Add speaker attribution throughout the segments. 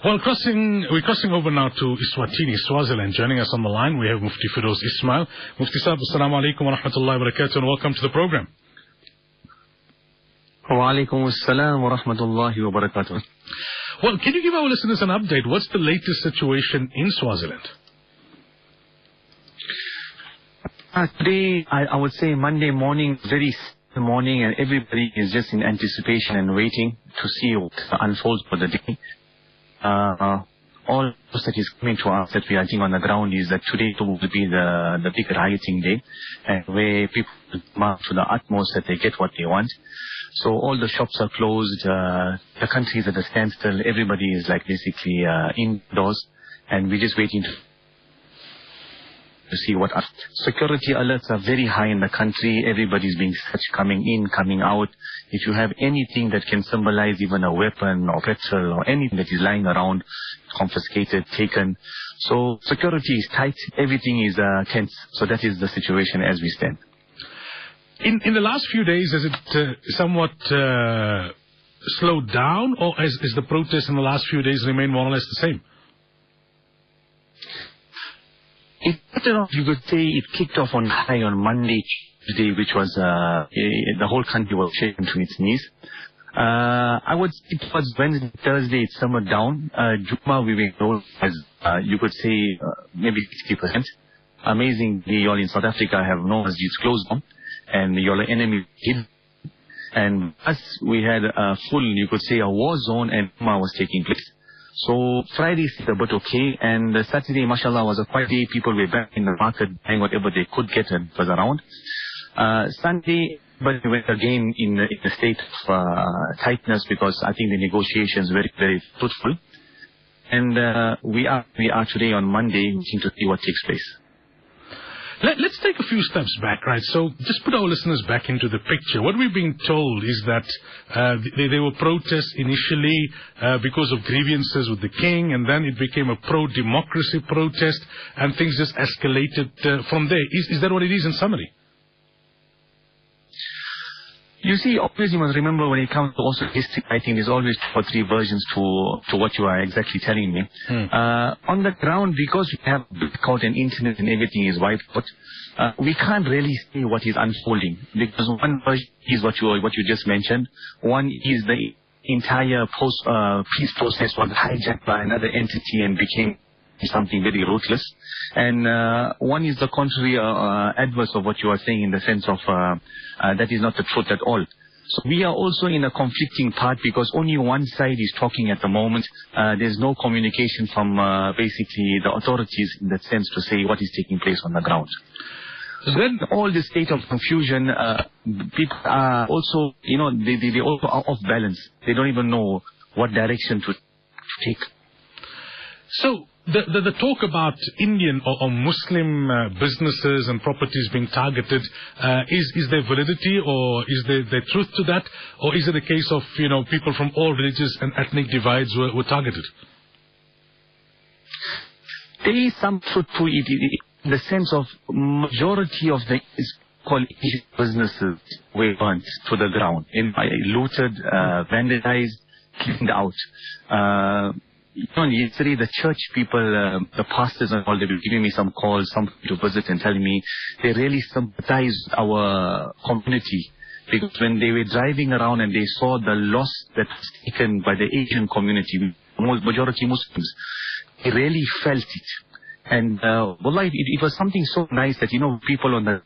Speaker 1: Well, we're crossing over now to Eswatini, Swaziland. Joining us on the line, we have Mufti Firoz Ismail. Mufti Sahib, assalamu alaikum wa rahmatullahi wa barakatuh, and welcome to the program.
Speaker 2: Wa alaikum assalam wa rahmatullahi wa barakatuh.
Speaker 1: Well, can you give our listeners an update? What's the latest situation in Swaziland?
Speaker 2: Today, I would say Monday morning, very morning, and everybody is just in anticipation and waiting to see what unfolds for the day. All that is coming to us that we are seeing on the ground is that today will be the big rioting day, and where people march to the utmost that they get what they want. So all the shops are closed, the country is at a standstill, everybody is like basically indoors, and we're just waiting to see what. Security alerts are very high in the country. Everybody's being searched, coming in, coming out. If you have anything that can symbolize even a weapon or petrol or anything that is lying around, confiscated, taken. So security is tight. Everything is tense. So that is the situation as we stand.
Speaker 1: In the last few days, has it somewhat slowed down, or has the protest in the last few days remained more or less the same?
Speaker 2: You could say it kicked off on high on Monday, Tuesday, which was the whole country was shaken to its knees. I would say it was Wednesday, Thursday, it simmered down. Juma, we were told as you could say maybe 60%. Amazingly, you all in South Africa have no masjids closed down, and your enemy hid. And us, we had a full, you could say, a war zone, and Juma was taking place. So Friday is a bit okay, and Saturday, mashallah, was a quiet day. People were back in the market buying whatever they could get and was around. Sunday, but we went again in a state of tightness, because I think the negotiations were very, very fruitful. And we are today on Monday waiting to see what takes place.
Speaker 1: Let's take a few steps back, right? So just put our listeners back into the picture. What we're being told is that there were protests initially because of grievances with the king, and then it became a pro-democracy protest, and things just escalated from there. Is that what it is in summary?
Speaker 2: You see, always you must remember when it comes to also history, I think there's always 2 or 3 versions to what you are exactly telling me. On the ground, because we have blackout and internet and everything is wiped out, we can't really see what is unfolding, because one version is what you just mentioned. One is the entire peace process was hijacked by another entity and became something very ruthless. And one is the contrary, adverse of what you are saying, in the sense of that is not the truth at all. So we are also in a conflicting part, because only one side is talking at the moment. There's no communication from basically the authorities in that sense to say what is taking place on the ground. So then all this state of confusion, people are also, they also are off balance. They don't even know what direction to take.
Speaker 1: So the talk about Indian or Muslim businesses and properties being targeted, is there validity, or is there truth to that? Or is it a case of, people from all religious and ethnic divides were targeted?
Speaker 2: There is some truth to it, in the sense of majority of the Asian businesses were burnt to the ground, looted, vandalized, cleaned out. Yesterday the church people, the pastors and all, they were giving me some calls, some to visit, and telling me they really sympathize with our community, because when they were driving around and they saw the loss that was taken by the Asian community, majority Muslims, they really felt it. And wallah, it was something so nice that, people on the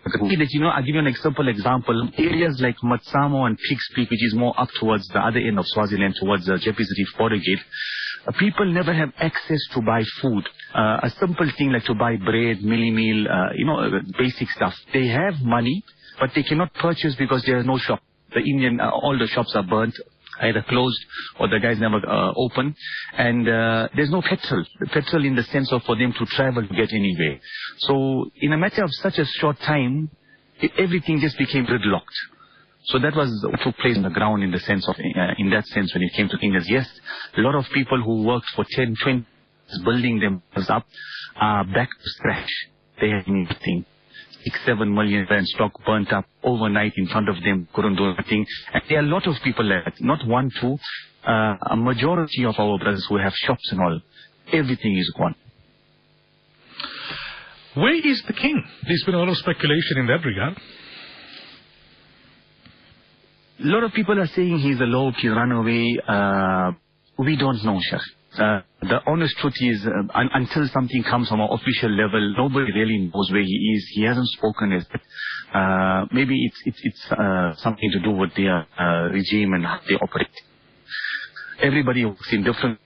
Speaker 2: I'll give you an example. Areas like Matsamo and Pigs Peak, which is more up towards the other end of Swaziland, towards the Jeppes Reef border gate, people never have access to buy food. A simple thing like to buy bread, milli meal, basic stuff. They have money, but they cannot purchase because there is no shop. All the shops are burnt, either closed, or the guys never open. And there's no petrol. Petrol in the sense of for them to travel to get anywhere. So in a matter of such a short time, everything just became gridlocked. So that was what took place on the ground, in the sense of, in that sense, when it came to things. Yes, a lot of people who worked for 10, 20 years building themselves up are back to scratch. They have nothing. 6-7 million rand stock burnt up overnight in front of them, couldn't do anything. And there are a lot of people like that, not one, two. A majority of our brothers who have shops and all, everything is gone.
Speaker 1: Where is the king? There's been a lot of speculation in that regard.
Speaker 2: A lot of people are saying he's alone, he's run away. We don't know, Sheikh. The honest truth is, until something comes from an official level, nobody really knows where he is. He hasn't spoken as yet. Maybe it's something to do with their regime and how they operate. Everybody works in different.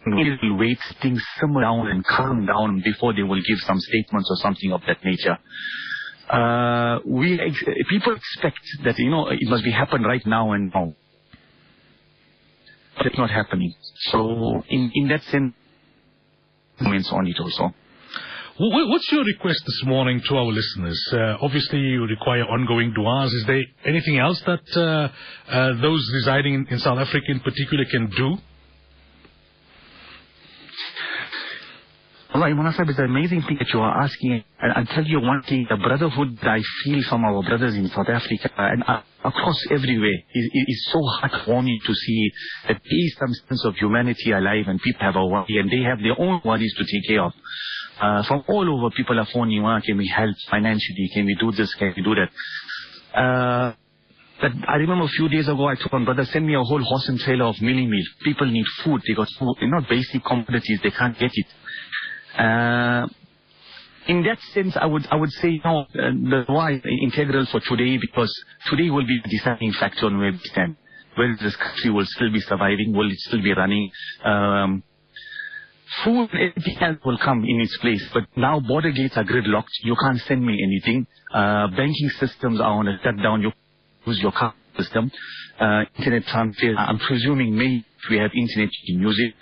Speaker 2: Will wait, things simmer down and calm down before they will give some statements or something of that nature. People expect that, it must be happen right now and now. But it's not happening. So in that sense, comments on it also.
Speaker 1: What's your request this morning to our listeners? Obviously, you require ongoing du'as. Is there anything else that those residing in South Africa in particular can do?
Speaker 2: Allah, Imran Sahib, it's an amazing thing that you are asking. And I'll tell you one thing, the brotherhood that I feel from our brothers in South Africa and across everywhere is so heartwarming to see that there is some sense of humanity alive and people have a worry and they have their own worries to take care of. From all over, people are phoning, can we help financially? Can we do this? Can we do that? But I remember a few days ago, I told one brother, send me a whole horse and trailer of milli meal. People need food. They got food. They're not basic commodities. They can't get it. In that sense, I would say, the why is integral for today, because today will be the deciding factor on where we stand. Whether this country will still be surviving, will it still be running? Food, everything else will come in its place, but now border gates are gridlocked. You can't send me anything. Banking systems are on a shutdown. You use your card system. Internet transfer, I'm presuming maybe we have internet, you can use it.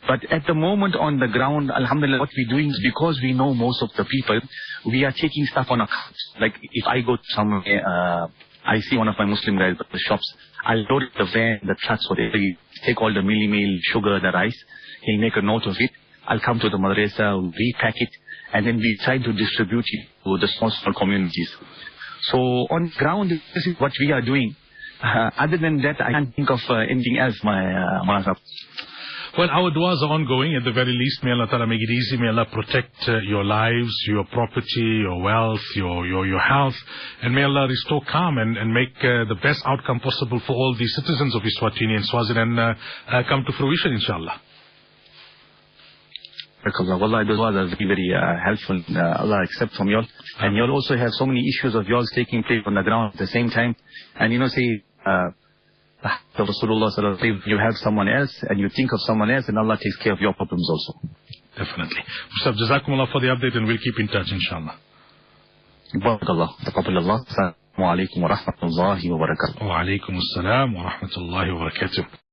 Speaker 2: But at the moment on the ground, alhamdulillah, what we're doing is, because we know most of the people, we are taking stuff on account. Like if I go somewhere, I see one of my Muslim guys at the shops, I'll load the van, the trucks, or they take all the milli meal, sugar, the rice, they make a note of it. I'll come to the madrasa, repack it, and then we try to distribute it to the small communities. So on ground, this is what we are doing. Other than that, I can't think of anything else, my
Speaker 1: Well, our du'as are ongoing. At the very least, may Allah Ta'ala make it easy. May Allah protect your lives, your property, your wealth, your health. And may Allah restore calm and make the best outcome possible for all the citizens of Eswatini and Swaziland come to fruition, inshallah.
Speaker 2: Wallah, those are very, very helpful. Allah accept from y'all. And y'all also have so many issues of y'all taking place on the ground at the same time. And Rasulullah sallallahu alaihi wasallam, you have someone else and you think of someone else, and Allah takes care of your problems also.
Speaker 1: Definitely. Ustaz, Jazakumullah for the update, and we'll keep in touch, inshallah.
Speaker 2: Barakallah. Taqabbalallah. Assalamu alaikum wa rahmatullahi wa barakatuh.
Speaker 1: Wa alaikum assalam wa rahmatullahi wa barakatuh.